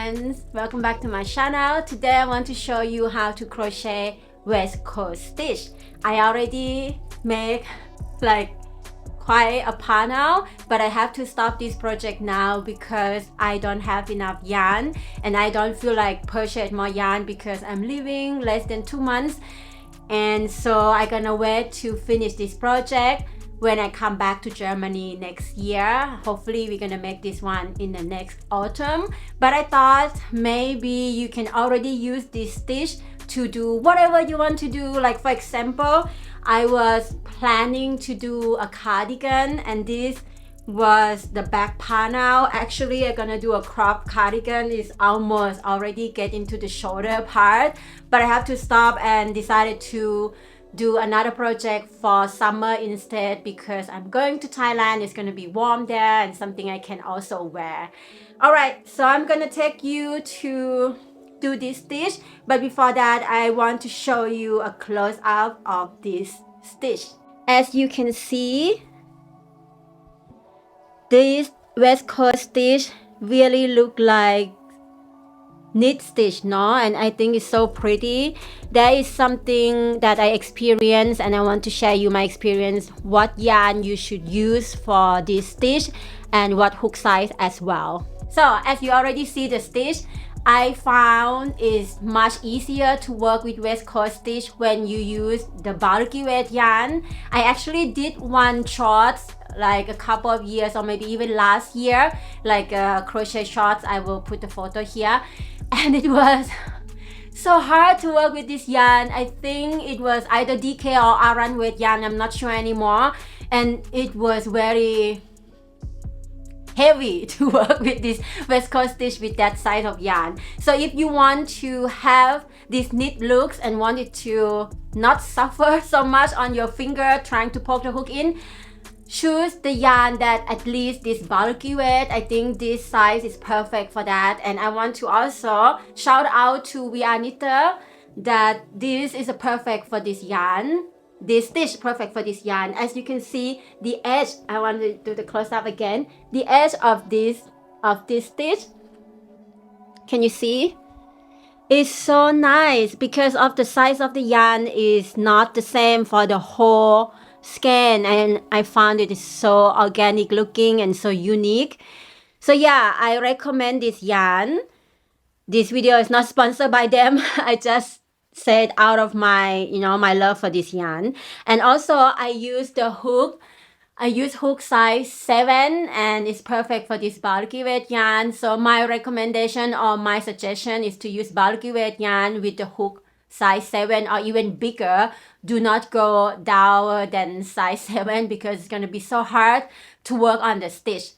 friends, welcome back to my channel. Today I want to show you how to crochet waistcoat stitch. I already make like quite a part now, but I have to stop this project now because I don't have enough yarn and I don't feel like purchase more yarn because I'm leaving less than 2 months, and so I'm gonna wait to finish this project when I come back to Germany next year. Hopefully we're gonna make this one in the next autumn, but I thought maybe you can already use this stitch to do whatever you want to do. Like for example, I was planning to do a cardigan, and this was the back part now. Actually, I'm gonna do a crop cardigan. It's almost already get into the shoulder part, but I have to stop and decided to do another project for summer instead because I'm going to Thailand. It's gonna be warm there and something I can also wear. All right, so I'm gonna take you to do this stitch, but before that I want to show you a close-up of this stitch. As you can see, this waistcoat stitch really look like knit stitch, no? And I think it's so pretty. There is something that I experienced and I want to share you my experience, what yarn you should use for this stitch and what hook size as well. So as you already see the stitch, I found it's much easier to work with waistcoat stitch when you use the bulky weight yarn. I actually did one shorts like a couple of years or maybe even last year, like crochet shorts. I will put the photo here, and it was so hard to work with this yarn. I think it was either DK or Aran weight yarn, I'm not sure anymore, and it was very heavy to work with this waistcoat stitch with that size of yarn. So if you want to have these knit looks and want it to not suffer so much on your finger trying to poke the hook in, choose the yarn that at least this bulky weight. I think this size is perfect for that. And I want to also shout out to We Are Knitter that this is a perfect for this yarn. This stitch perfect for this yarn. As you can see, the edge, I want to do the close-up again. The edge of this stitch, can you see? It's so nice because of the size of the yarn is not the same for the whole skein, and I found it is so organic looking and so unique. So yeah, I recommend this yarn. This video is not sponsored by them. I just said out of my, my love for this yarn. And also I use the hook. I use hook size 7 and it's perfect for this bulky weight yarn. So my recommendation or my suggestion is to use bulky weight yarn with the hook size 7 or even bigger. Do not go down than size 7 because it's going to be so hard to work on the stitch.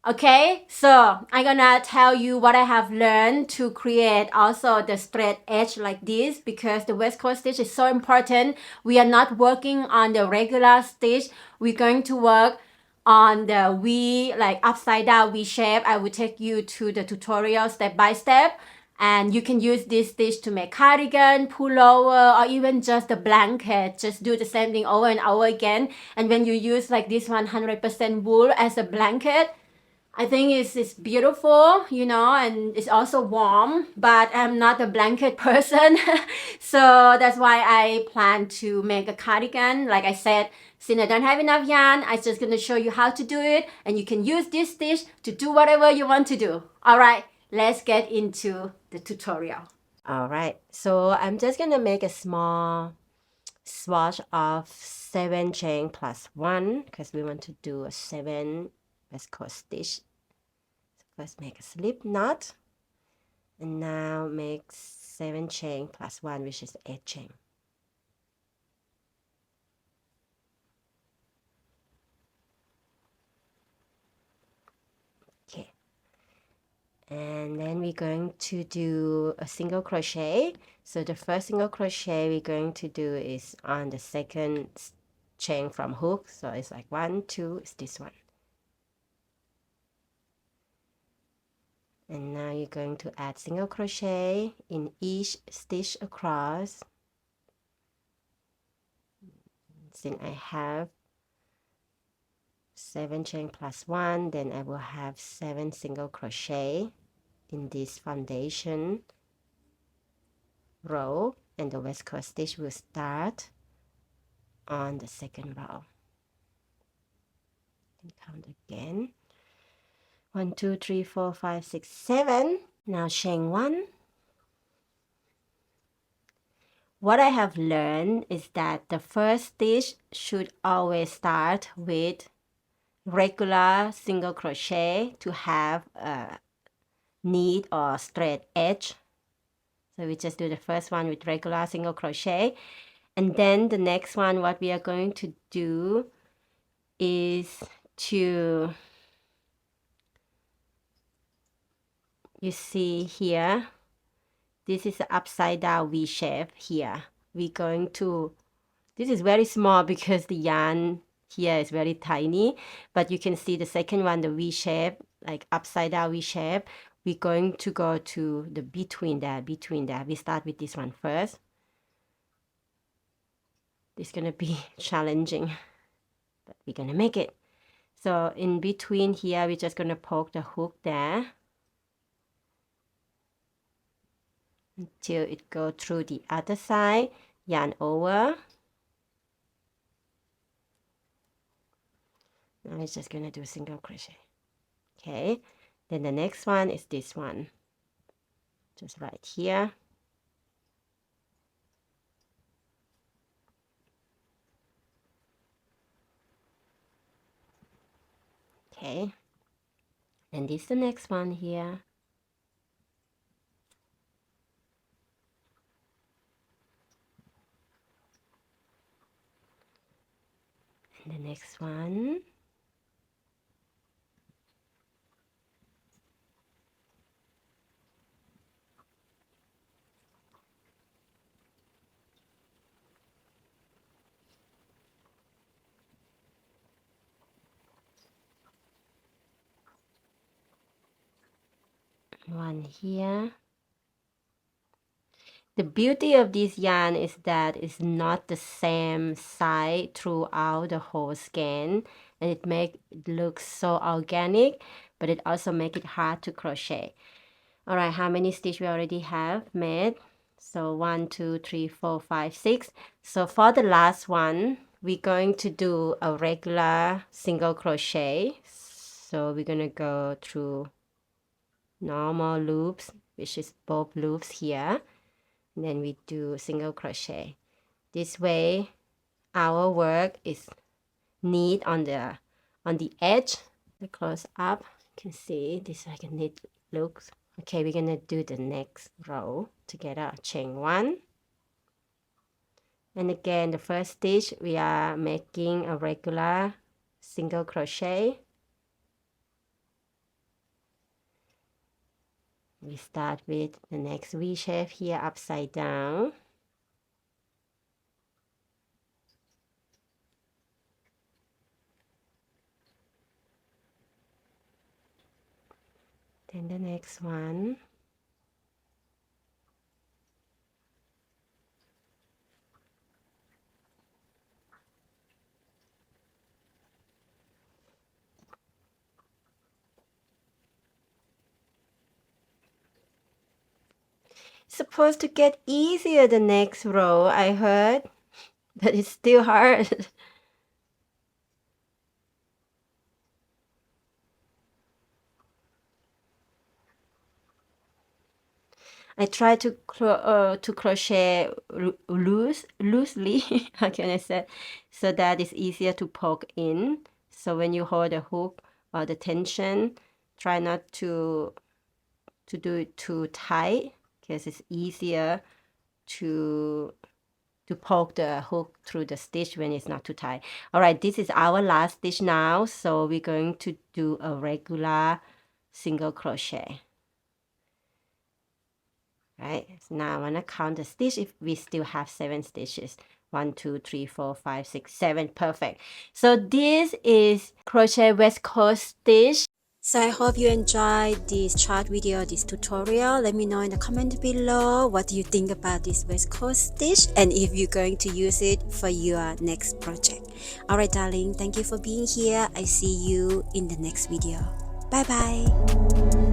Okay, so I'm gonna tell you what I have learned to create also the straight edge like this, because the waistcoat stitch is so important. We are not working on the regular stitch. We're going to work on the V, like upside down V shape. I will take you to the tutorial step by step. And you can use this stitch to make cardigan, pullover, or even just a blanket. Just do the same thing over and over again. And when you use like this 100% wool as a blanket, I think it's beautiful, and it's also warm, but I'm not a blanket person. So that's why I plan to make a cardigan. Like I said, since I don't have enough yarn, I'm just going to show you how to do it. And you can use this stitch to do whatever you want to do. All right, let's get into the tutorial. All right, so I'm just going to make a small swatch of 7 chain plus 1 because we want to do a 7 waistcoat stitch. So first make a slip knot and now make 7 chain plus 1, which is 8 chain. Okay, and then we're going to do a single crochet. So the first single crochet we're going to do is on the second chain from hook. So it's like 1, 2, it's this one. And now you're going to add single crochet in each stitch across. Since I have 7 chain plus 1, then I will have 7 single crochet. in this foundation row, and the waistcoat stitch will start on the second row. And count again. 1 2 3 4 5 6 7. Now chain 1. What I have learned is that the first stitch should always start with regular single crochet to have a neat or straight edge. So we just do the first one with regular single crochet, and then the next one, what we are going to do is to, you see here, this is an upside down V shape here. We're going to, this is very small because the yarn here is very tiny, but you can see the second one, the V shape, like upside down V shape. We're going to go to the between that. We start with this one first. It's gonna be challenging, but we're gonna make it. So in between here, we're just gonna poke the hook there until it goes through the other side, yarn over. Now it's just gonna do single crochet. Okay, then the next one is this one, just right here. Okay, and this is the next one here. And the next one. One here. The beauty of this yarn is that it's not the same size throughout the whole skein, and it makes it look so organic, but it also makes it hard to crochet. All right, how many stitches we already have made? So 1 2 3 4 5 6. So for the last one, we're going to do a regular single crochet. So we're gonna go through normal loops, which is both loops here, and then we do single crochet. This way our work is neat on the edge. The close up, you can see this like a neat look. Okay, we're gonna do the next row together. Chain 1, and again the first stitch we are making a regular single crochet. We start with the next V shape here, upside down. Then the next one. Supposed to get easier the next row, I heard, but it's still hard. I try to crochet loosely, how can I say, so that it's easier to poke in. So when you hold the hook or the tension, try not to do it too tight, because it's easier to poke the hook through the stitch when it's not too tight. All right, this is our last stitch now, so we're going to do a regular single crochet. Right, so now I want to count the stitch if we still have 7 stitches. 1 2 3 4 5 6 7. Perfect. So this is crochet waistcoat stitch. So I hope you enjoyed this short video, this tutorial. Let me know in the comment below what do you think about this waistcoat stitch, and if you're going to use it for your next project. Alright darling, thank you for being here. I see you in the next video. Bye bye.